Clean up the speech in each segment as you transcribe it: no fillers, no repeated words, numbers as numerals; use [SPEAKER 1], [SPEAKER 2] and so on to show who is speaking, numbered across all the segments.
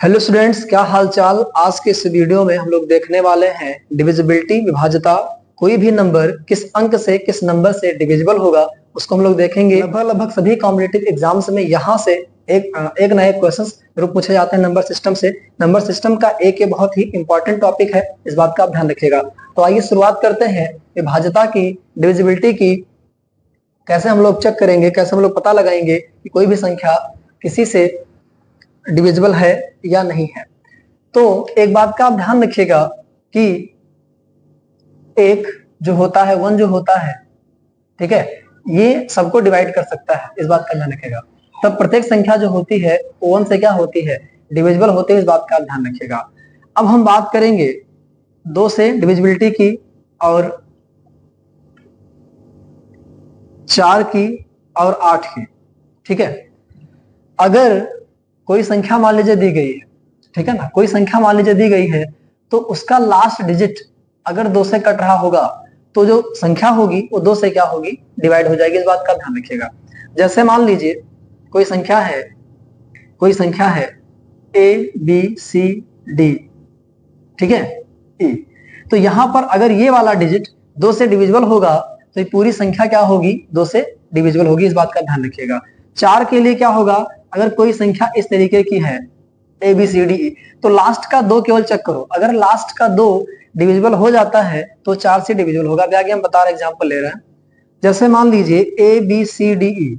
[SPEAKER 1] Hello students, क्या हाल चाल। आज के इस वीडियो में हम लोग देखने वाले हैं डिविजिबिलिटी, विभाज्यता। कोई भी नंबर किस अंक से किस नंबर से डिविजिबल होगा उसको हम लोग देखेंगे। लगभग सभी कॉम्पिटिटिव एग्जाम्स में यहाँ से एक ना एक क्वेश्चन जरूर पूछे जाते हैं नंबर सिस्टम से। नंबर सिस्टम का एक ये बहुत ही इंपॉर्टेंट टॉपिक है, इस बात का आप ध्यान रखिएगा। तो आइए शुरुआत करते हैं विभाज्यता की, डिविजिबिलिटी की। कैसे हम लोग चेक करेंगे, कैसे हम लोग पता लगाएंगे कि कोई भी संख्या किसी से डिविजिबल है या नहीं है। तो एक बात का आप ध्यान रखिएगा कि एक जो होता है, वन जो होता है, ठीक है, ये सबको डिवाइड कर सकता है, इस बात का ध्यान रखिएगा। तब प्रत्येक संख्या जो होती है वो वन से क्या होती है, डिविजिबल होती है, इस बात का ध्यान रखिएगा। अब हम बात करेंगे दो से डिविजिबिलिटी की और चार की और आठ की। ठीक है, अगर कोई संख्या मान लीजिए दी गई है, ठीक है ना, कोई संख्या मान लीजिए दी गई है, तो उसका लास्ट डिजिट अगर दो से कट रहा होगा तो जो संख्या होगी वो दो से क्या होगी, डिवाइड हो जाएगी, इस बात का ध्यान रखिएगा। जैसे मान लीजिए कोई संख्या है ए बी सी डी, ठीक है, ई। तो यहां पर अगर ये वाला डिजिट दो से डिविजिबल होगा तो ये पूरी संख्या क्या होगी, दो से डिविजिबल होगी, इस बात का ध्यान रखिएगा। चार के लिए क्या होगा, अगर कोई संख्या इस तरीके की है A B C D E, तो लास्ट का दो केवल चेक करो, अगर लास्ट का दो डिविजिबल हो जाता है तो चार से डिविजिबल होगा। आगे हम बता रहे एग्जांपल ले रहे हैं। जैसे मान लीजिए A B C D E,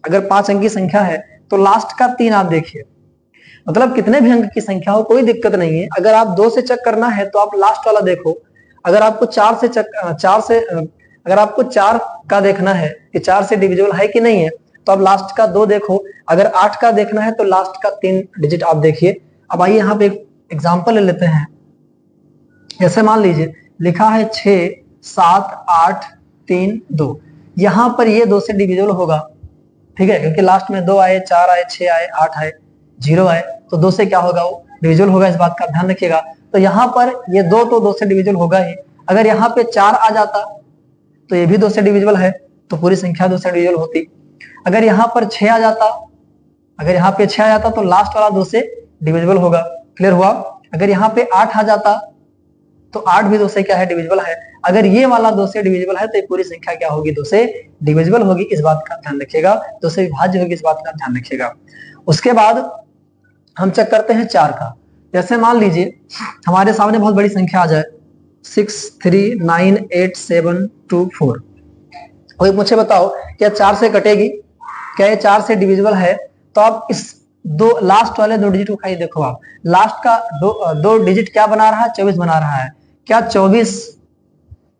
[SPEAKER 1] अगर 5 अंक की संख्या है तो लास्ट का 3 आप देखिए, मतलब कितने भी अंक की संख्या हो कोई दिक्कत नहीं है। अगर आप दो से चेक करना है तो आप लास्ट वाला देखो। अगर आपको अगर आपको चार का देखना है कि चार से डिविजिबल है कि नहीं है, तो आप लास्ट का दो देखो। अगर 8 का देखना है तो लास्ट का 3 डिजिट आप देखिए। अब आइए यहाँ पे एक एग्जांपल ले लेते हैं। जैसे मान लीजिए लिखा है 6 7 8 3 2, यहां पर ये दो से डिविजिबल होगा, ठीक है, क्योंकि लास्ट में 2 आए, 4 आए, 6 आए, 8 आए, 0 आए, तो दो से क्या होगा, वो डिविजिबल होगा, इस बात का ध्यान रखिएगा। तो यहाँ पर ये दो तो दो से डिविजिबल होगा ही। अगर यहाँ पे 4 आ जाता तो ये भी दो से डिविजिबल है, तो पूरी संख्या दो से डिविजिबल होती। अगर यहाँ पर 6 आ जाता, अगर यहाँ पे 6 आ जाता तो लास्ट वाला दो से डिविजिबल होगा। क्लियर हुआ। अगर यहाँ पे 8 आ जाता तो 8 भी दो से क्या है, डिविजिबल है। अगर ये वाला दो से डिविजिबल है तो ये पूरी संख्या क्या होगी, दो से डिविजिबल होगी, इस बात का ध्यान रखिएगा। दो से विभाज्य होगी, इस बात का ध्यान रखिएगा। उसके बाद हम चेक करते हैं चार का। जैसे मान लीजिए हमारे सामने बहुत बड़ी संख्या आ जाए 6 3 9 8 7 2 4, कोई मुझे बताओ क्या चार से कटेगी, क्या ये चार से डिविजिबल है? तो आप इस दो लास्ट वाले दो डिजिट उठाइए, देखो आप लास्ट का दो डिजिट क्या बना रहा है, 24 बना रहा है। क्या 24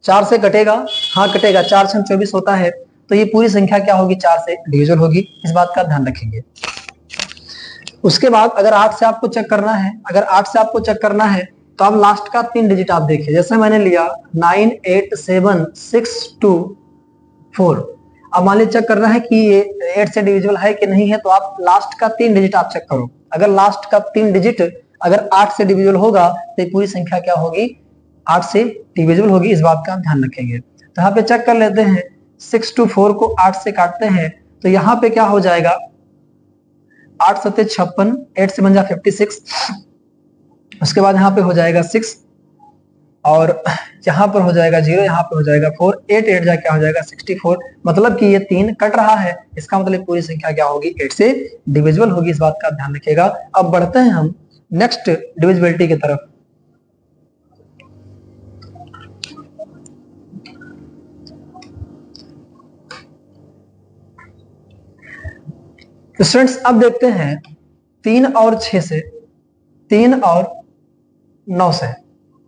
[SPEAKER 1] चार से कटेगा? हाँ कटेगा, 4 से 24 होता है, तो ये पूरी संख्या क्या होगी, चार से डिविजिबल होगी, इस बात का ध्यान रखेंगे। उसके बाद अगर 8 से आपको चेक करना है, अगर 8 से आपको चेक करना है तो आप लास्ट का 3 डिजिट आप देखिए। जैसे मैंने लिया 9 8 7 6 2 4, अब मान लीजिए चेक करना है कि ये 8 से डिविजिबल है कि नहीं है, तो आप लास्ट का 3 डिजिट आप चेक करो। अगर लास्ट का 3 डिजिट अगर 8 से डिविजिबल होगा तो ये पूरी संख्या क्या होगी, 8 से डिविजिबल होगी, इस बात का ध्यान रखेंगे। तो यहाँ पे चेक कर लेते हैं, 6 to 4 को 8 से काटते हैं तो यहाँ पे क्या हो जाएगा, 8 सत्ते 56, 8 से बन जा 56, उसके बाद यहाँ पे हो जाएगा 6 और यहाँ पर हो जाएगा 0, यहाँ पर हो जाएगा 4, 8 8 जा क्या हो जाएगा 64, मतलब कि ये 3 कट रहा है, इसका मतलब पूरी संख्या क्या होगी, 8 से डिविजिबल होगी, इस बात का ध्यान रखिएगा। अब बढ़ते हैं हम नेक्स्ट डिविजिबिलिटी की तरफ। स्टूडेंट्स अब देखते हैं 3 और 6 से, 3 और 9 से।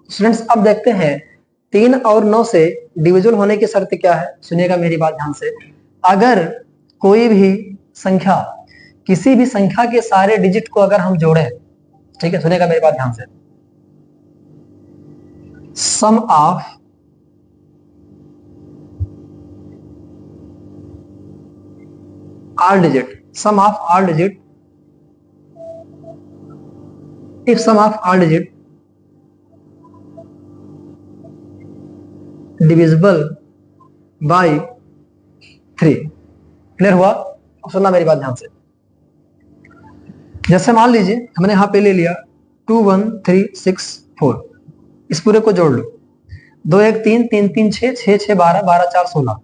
[SPEAKER 1] स्टूडेंट्स अब देखते हैं 3 और 9 से डिविजिबल होने की शर्त क्या है, सुनिएगा मेरी बात ध्यान से। अगर कोई भी संख्या, किसी भी संख्या के सारे डिजिट को अगर हम जोड़ें, ठीक है, सुनिएगा मेरी बात ध्यान से, sum of all digit, sum of all digit, if sum of all digit divisible by 3। Clear हुआ? अब सुनना मेरी बात ध्यान से। जैसे मान लीजिए हमने यहाँ पे ले लिया 2 1 3 6 4, इस पूरे को जोड़ लो, 2 1 3 3 3 6 6 6 12 12 4 16,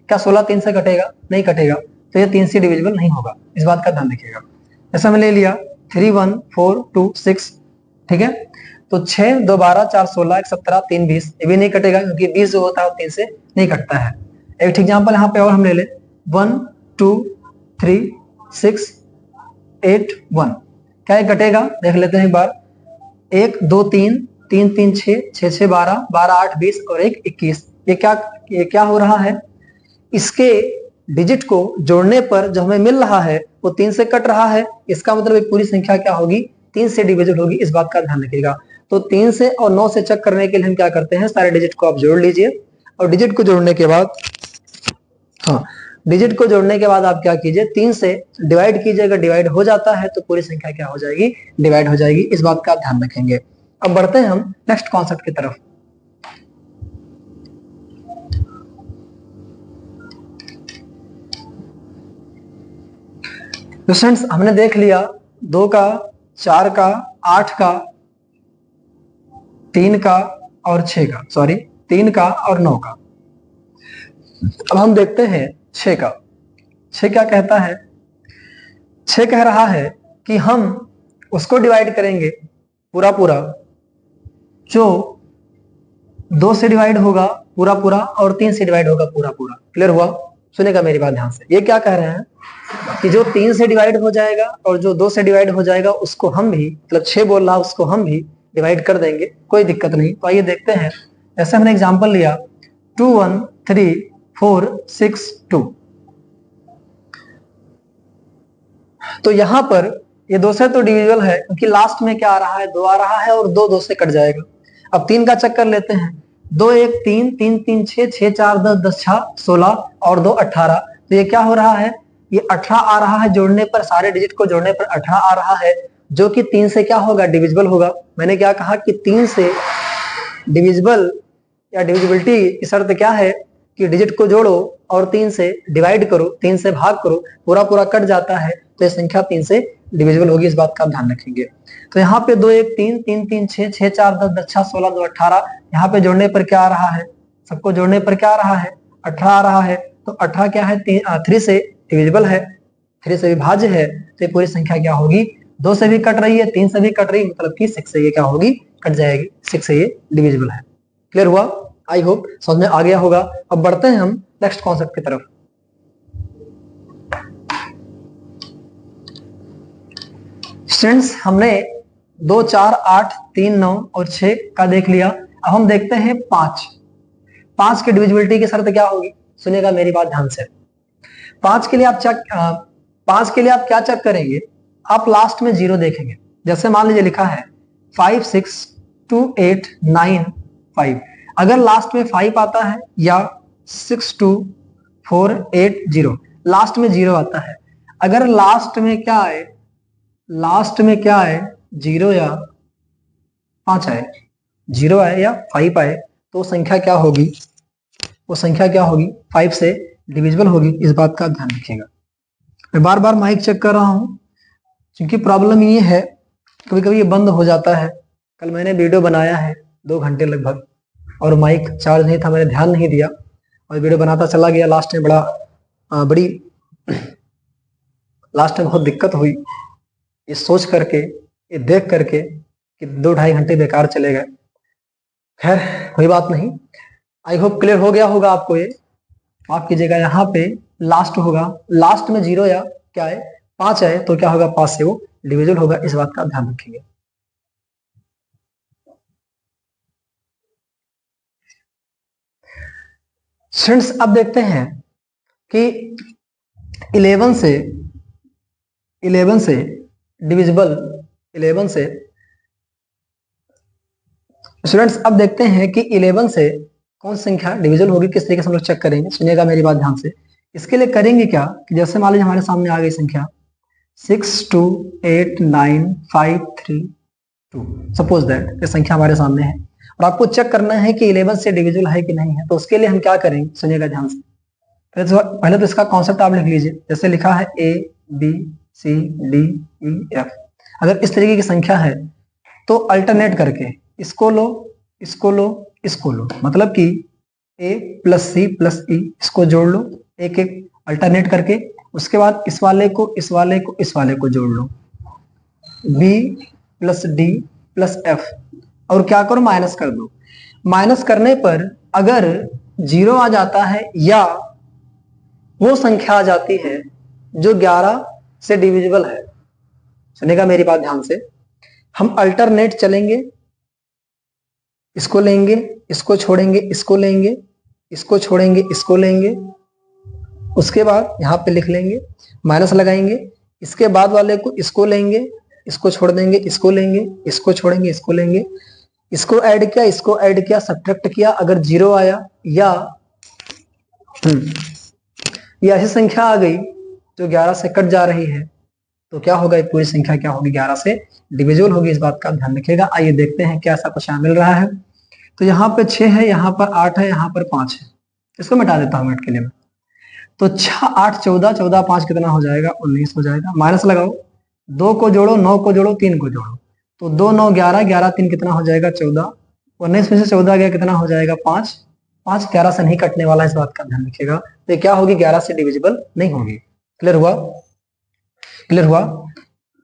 [SPEAKER 1] क्या 16 3 से कटेगा? नहीं कटेगा, तो ये 3 से डिविजिबल नहीं होगा, इस बात का ध्यान रखिएगा। जैसे हमने ले लिया 3 1 4 2 6, ठीक है, तो 6 2 12 4 16 1 17 3 20, ये भी नहीं कटेगा क्योंकि 20 जो होता है 3 से नहीं कटता है। एक एग्जांपल यहाँ पे और हम ले ले 1 2 3 6 8 1, क्या ये कटेगा? देख लेते हैं एक बार, 1 2 3 3 3 6 6 6 12 12 8 20 और 1 21, ये क्या हो रहा है? इसके डिजिट को जोड़ने पर जो हमें मिल रहा है वो 3 से कट रहा है, इसका मतलब एक पूरी संख्या क्या होगी? 3 से डिविजिबल होगी, इस बात का ध्यान रखिएगा। तो 3 से और 9 से चेक करने के लिए हम क्या करते हैं, सारे डिजिट को आप जोड़ लीजिए और डिजिट को जोड़ने के बाद, हाँ, डिजिट को जोड़ने के बाद आप क्या कीजिए, 3 से डिवाइड कीजिए, अगर डिवाइड हो जाता है तो पूरी संख्या क्या हो जाएगी? डिवाइड हो जाएगी, इस बात का आप ध्यान रखेंगे। अब बढ़ते हैं हम नेक्स्ट कॉन्सेप्ट की तरफ। तो स्टूडेंट्स हमने देख लिया 2 का, 4 का, 8 का, 3 का और 6 का, सॉरी 3 का और 9 का। अब हम देखते हैं 6 का। 6 क्या कहता है? 6 कह रहा है कि हम उसको डिवाइड करेंगे पूरा पूरा जो 2 से डिवाइड होगा पूरा पूरा और 3 से डिवाइड होगा पूरा पूरा। क्लियर हुआ? सुनेगा मेरी बात ध्यान से। ये क्या कह रहे हैं कि जो 3 से डिवाइड हो जाएगा और जो 2 से डिवाइड हो जाएगा उसको हम भी, मतलब 6 बोल रहा उसको हम भी डिवाइड कर देंगे, कोई दिक्कत नहीं। तो आइए देखते हैं। ऐसे हमने एग्जांपल लिया 2 1 3 4 6 2, तो यहां पर ये 2 से तो डिविजिबल है क्योंकि लास्ट में क्या आ रहा है? 2 आ रहा है और 2 2 से कट जाएगा। अब 3 का चक्कर लेते हैं, 2 1 3 3 3 6 6 4 10 10 6 16 और 2 18, तो ये क्या हो रहा है? ये 18 आ रहा है, जोड़ने पर सारे डिजिट को जोड़ने पर 18 आ रहा है, जो कि 3 से क्या होगा? डिविजिबल होगा। मैंने क्या कहा कि 3 से डिविजिबल या डिविजिबिलिटी की शर्त क्या है कि डिजिट को जोड़ो और 3 से डिवाइड करो, 3 से भाग करो, पूरा पूरा कट जाता है तो ये संख्या 3 से डिविजिबल होगी, इस बात का ध्यान रखेंगे। तो यहाँ पे 2 1 3 3 3 6 6 4 10 10 6 16 2 18, यहाँ पे जोड़ने पर क्या आ रहा है? सबको जोड़ने पर क्या आ रहा है? 18 आ रहा है। तो 18 क्या है? 3 से डिविजिबल है, 3 से विभाज्य है, तो ये पूरी संख्या क्या होगी? 2 से भी कट रही है, 3 से भी कट रही है, मतलब कि 6 से ये क्या होगी? कट जाएगी, 6 से ये डिविजिबल है। क्लियर हुआ? आई होप समझ में आ गया होगा। अब बढ़ते हैं हम नेक्स्ट कॉन्सेप्ट की तरफ। स्टूडेंट्स हमने 2 4 8 3 9 और 6 का देख लिया। अब हम देखते हैं 5 की डिविजिबिलिटी की शर्त क्या होगी? सुनिएगा मेरी बात ध्यान से। 5 के लिए आप क्या चेक करेंगे? आप लास्ट में 0 देखेंगे। जैसे मान लीजिए लिखा है 5 6 2 8 9 5, अगर लास्ट में 5 आता है या 6 2 4 8 0, लास्ट में 0 आता है, अगर लास्ट में क्या आए? लास्ट में क्या आए? 0 या 5 आए, 0 आए या 5 आए, तो संख्या क्या होगी? वो संख्या क्या होगी? 5 से डिविजिबल होगी, इस बात का ध्यान रखिएगा। मैं बार बार माइक चेक कर रहा हूं क्योंकि प्रॉब्लम ये है कभी कभी ये बंद हो जाता है। कल मैंने वीडियो बनाया है 2 घंटे लगभग और माइक चार्ज नहीं था, मैंने ध्यान नहीं दिया और वीडियो बनाता चला गया। लास्ट में बहुत दिक्कत हुई, ये सोच करके, ये देख करके कि 2-2.5 घंटे बेकार चले गए। खैर कोई बात नहीं, आई होप क्लियर हो गया होगा आपको। ये माफ कीजिएगा, यहाँ पे लास्ट होगा, लास्ट में 0 या क्या है? 5 है, तो क्या होगा? 5 से वो डिविजिबल होगा, इस बात का ध्यान रखिएगा। स्टूडेंट्स अब देखते हैं कि 11 से डिविजिबल, 11 से स्टूडेंट्स अब देखते हैं कि 11 से कौन सी संख्या डिविजिबल होगी, किस तरीके से हम लोग चेक करेंगे। सुनिएगा मेरी बात ध्यान से। इसके लिए करेंगे क्या कि जैसे मान लीजिए हमारे सामने आ गई संख्या 6 2 8 9 5 3 2, सपोज दैट ये संख्या हमारे सामने है और आपको चेक करना है कि 11 से डिविजिबल है कि नहीं है। तो उसके लिए हम क्या करेंगे? सुनिएगा ध्यान से। पहले तो इसका कॉन्सेप्ट आप लिख लीजिए। जैसे लिखा है A B C D E F, अगर इस तरीके की संख्या है तो अल्टरनेट करके इसको लो, इसको लो, इसको लो, मतलब कि a प्लस सी प्लस ई, इसको जोड़ लो एक एक अल्टरनेट करके। उसके बाद इस वाले को इस वाले को इस वाले को जोड़ लो, b plus D plus F, और क्या करो माइनस कर दो। माइनस करने पर अगर 0 आ जाता है या वो संख्या आ जाती है जो 11 से डिविजिबल है, सुनेगा मेरी बात ध्यान से, हम अल्टरनेट चलेंगे, इसको लेंगे, इसको छोड़ेंगे, इसको लेंगे, इसको छोड़ेंगे, इसको लेंगे, उसके बाद यहां पे लिख लेंगे, माइनस लगाएंगे, इसके बाद वाले को इसको लेंगे, इसको छोड़ देंगे, इसको लेंगे, इसको छोड़ेंगे, इसको लेंगे, इसको ऐड किया, इसको ऐड किया, सब्ट्रैक्ट किया, अगर 0 आया या ये ऐसी संख्या आ गई जो 11 से कट जा रही है तो क्या होगा, ये पूरी संख्या क्या होगी, 11 से डिविजिबल होगी। इस बात का ध्यान रखिएगा। आइए देखते हैं क्या ऐसा कुछ मिल रहा है। तो यहाँ पे 6 है, यहाँ पर 8 है, यहाँ पर 5 है, इसको मिटा देता हूँ मिनट के लिए मैं। तो 6 8 14, 14 5 कितना हो जाएगा, 19 हो जाएगा। माइनस लगाओ, 2 को जोड़ो, 9 को जोड़ो, 3 को जोड़ो, तो 2 9 11, 11 3 कितना हो जाएगा, 14, 19 में से 14 गया कितना हो जाएगा, 5, 5 11 से नहीं कटने वाला, इस बात का ध्यान रखिएगा। तो ये क्या होगी, 11 से डिविजिबल नहीं होगी। क्लियर हुआ, क्लियर हुआ।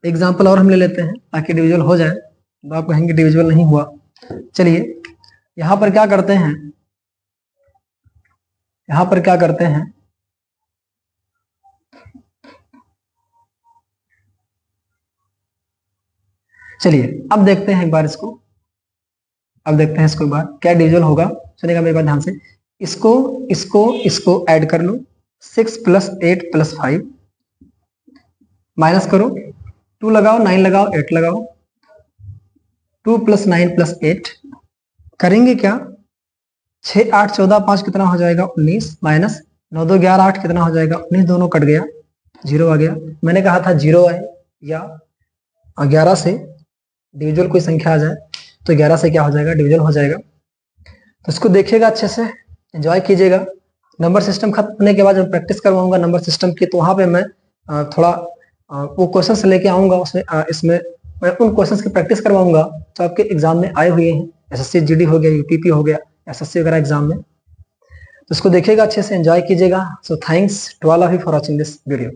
[SPEAKER 1] एग्जाम्पल और हम ले लेते हैं ताकि डिविजिबल हो जाए, तो आप कहेंगे डिविजिबल नहीं हुआ। चलिए यहां पर क्या करते हैं, यहां पर क्या करते हैं, चलिए अब देखते हैं एक बार इसको, अब देखते हैं इसको एक बार क्या डिविजिबल होगा। सुनिएगा मेरी बात ध्यान से, इसको इसको इसको ऐड कर लो, 6 प्लस 8 प्लस 5, माइनस करो, 2 लगाओ, 9 लगाओ, 8 लगाओ, 2 प्लस 9 प्लस 8, करेंगे क्या, 6 8 14 5 कितना हो जाएगा, 19, माइनस 9 2 11 8 कितना हो जाएगा, 19, दोनों कट गया, 0 आ गया। मैंने कहा था 0 आए या 11 से डिविजिबल कोई संख्या आ जाए तो 11 से क्या हो जाएगा, डिविजिबल हो जाएगा। तो इसको देखिएगा अच्छे से, एंजॉय कीजिएगा। नंबर सिस्टम खत्म होने के बाद जब प्रैक्टिस करवाऊंगा नंबर सिस्टम की, तो वहां पे मैं थोड़ा वो क्वेश्चंस लेके आऊंगा, उसमें इसमें मैं उन क्वेश्चंस की प्रैक्टिस करवाऊंगा जो आपके एग्जाम में आए हुए हैं, एसएससी जीडी हो गया, यूटीपी हो गया, एसएससी वगैरह एग्जाम में। तो इसको देखिएगा अच्छे से, एंजॉय कीजिएगा। So thanks to all of you for watching this video.